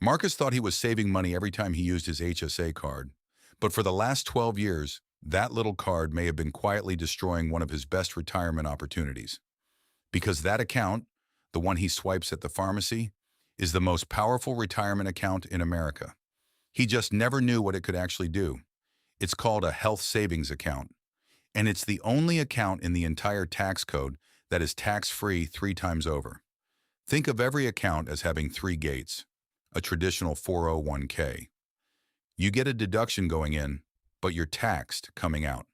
Marcus thought he was saving money every time he used his HSA card, but for the last 12 years, that little card may have been quietly destroying one of his best retirement opportunities. Because that account, the one he swipes at the pharmacy, is the most powerful retirement account in America. He just never knew what it could actually do. It's called a health savings account, and it's the only account in the entire tax code that is tax-free 3 times over. Think of every account as having 3 gates. A traditional 401k. You get a deduction going in, but you're taxed coming out.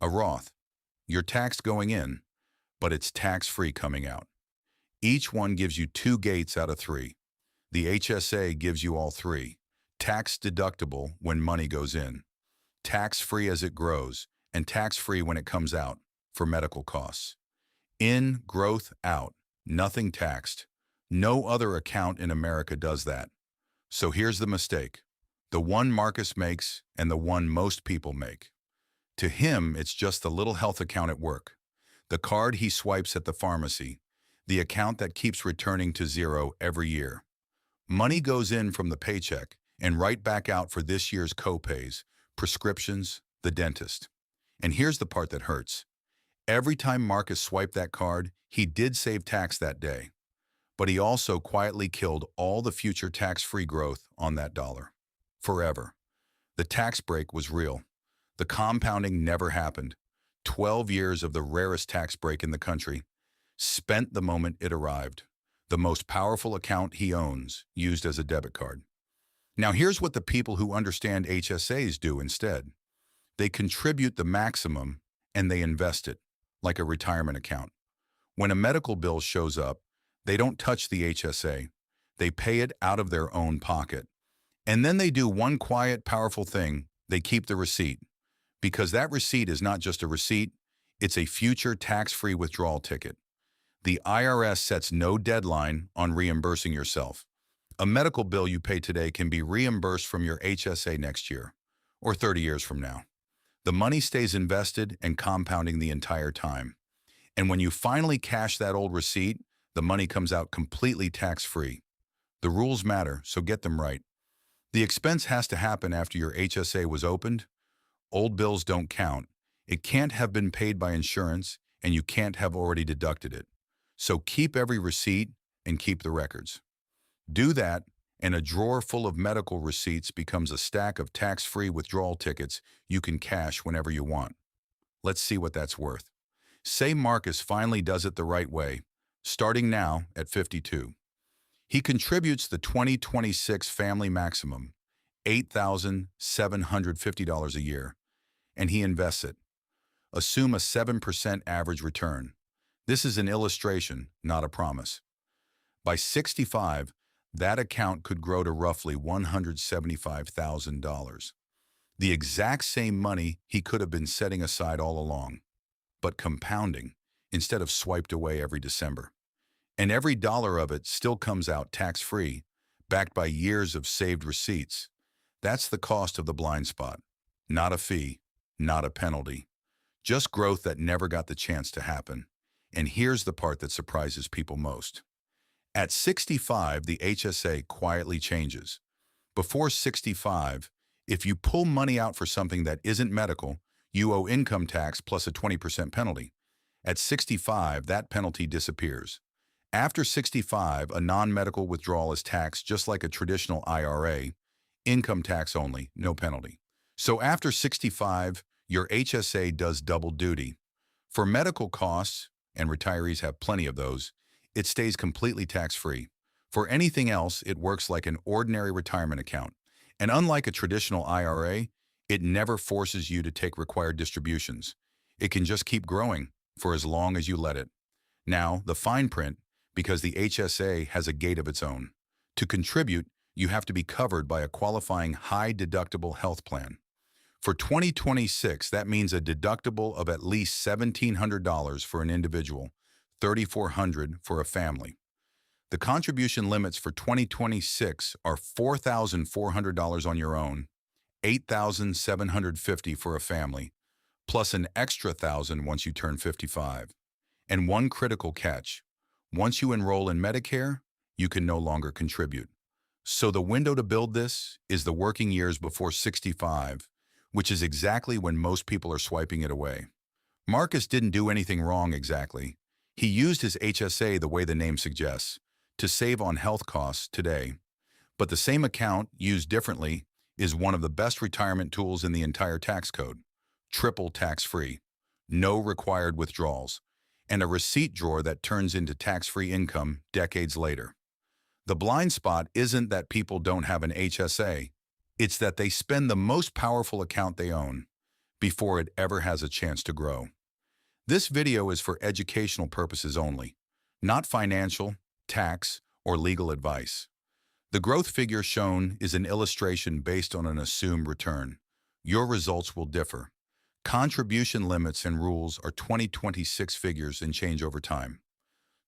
A Roth. You're taxed going in, but it's tax-free coming out. Each one gives you 2 gates out of 3. The HSA gives you all 3. Tax-deductible when money goes in. Tax-free as it grows, and tax-free when it comes out for medical costs. In, growth, out. Nothing taxed. No other account in America does that. So here's the mistake. The one Marcus makes and the one most people make. To him, it's just the little health account at work. The card he swipes at the pharmacy. The account that keeps returning to zero every year. Money goes in from the paycheck and right back out for this year's co-pays, prescriptions, the dentist. And here's the part that hurts. Every time Marcus swiped that card, he did save tax that day. But he also quietly killed all the future tax-free growth on that dollar. Forever. The tax break was real. The compounding never happened. 12 years of the rarest tax break in the country, spent the moment it arrived. The most powerful account he owns, used as a debit card. Now here's what the people who understand HSAs do instead. They contribute the maximum and they invest it, like a retirement account. When a medical bill shows up, they don't touch the HSA. They pay it out of their own pocket. And then they do one quiet, powerful thing. They keep the receipt. Because that receipt is not just a receipt, it's a future tax-free withdrawal ticket. The IRS sets no deadline on reimbursing yourself. A medical bill you pay today can be reimbursed from your HSA next year, or 30 years from now. The money stays invested and compounding the entire time. And when you finally cash that old receipt, the money comes out completely tax-free. The rules matter, so get them right. The expense has to happen after your HSA was opened. Old bills don't count. It can't have been paid by insurance, and you can't have already deducted it. So keep every receipt and keep the records. Do that, and a drawer full of medical receipts becomes a stack of tax-free withdrawal tickets you can cash whenever you want. Let's see what that's worth. Say Marcus finally does it the right way, starting now at 52. He contributes the 2026 family maximum, $8,750 a year, and he invests it. Assume a 7% average return. This is an illustration, not a promise. By 65, that account could grow to roughly $175,000. The exact same money he could have been setting aside all along, but compounding instead of swiped away every December. And every dollar of it still comes out tax-free, backed by years of saved receipts. That's the cost of the blind spot. Not a fee, not a penalty. Just growth that never got the chance to happen. And here's the part that surprises people most. At 65, the HSA quietly changes. Before 65, if you pull money out for something that isn't medical, you owe income tax plus a 20% penalty. At 65, that penalty disappears. After 65, a non-medical withdrawal is taxed just like a traditional IRA, income tax only, no penalty. So after 65, your HSA does double duty. For medical costs, and retirees have plenty of those, it stays completely tax-free. For anything else, it works like an ordinary retirement account. And unlike a traditional IRA, it never forces you to take required distributions. It can just keep growing for as long as you let it. Now, the fine print, because the HSA has a gate of its own. To contribute, you have to be covered by a qualifying high-deductible health plan. For 2026, that means a deductible of at least $1,700 for an individual, $3,400 for a family. The contribution limits for 2026 are $4,400 on your own, $8,750 for a family, plus an extra $1,000 once you turn 55. And one critical catch. Once you enroll in Medicare, you can no longer contribute. So the window to build this is the working years before 65, which is exactly when most people are swiping it away. Marcus didn't do anything wrong exactly. He used his HSA the way the name suggests, to save on health costs today. But the same account, used differently, is one of the best retirement tools in the entire tax code. Triple tax-free, no required withdrawals, and a receipt drawer that turns into tax-free income decades later. The blind spot isn't that people don't have an HSA. It's that they spend the most powerful account they own before it ever has a chance to grow. This video is for educational purposes only, not financial, tax, or legal advice. The growth figure shown is an illustration based on an assumed return. Your results will differ. Contribution limits and rules are 2026 figures and change over time.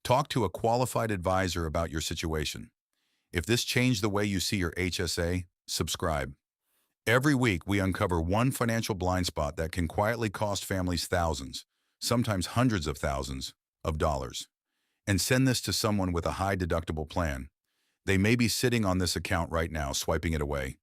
Talk to a qualified advisor about your situation. If this changed the way you see your HSA, subscribe. Every week, we uncover one financial blind spot that can quietly cost families thousands, sometimes hundreds of thousands, of dollars. And send this to someone with a high deductible plan. They may be sitting on this account right now, swiping it away.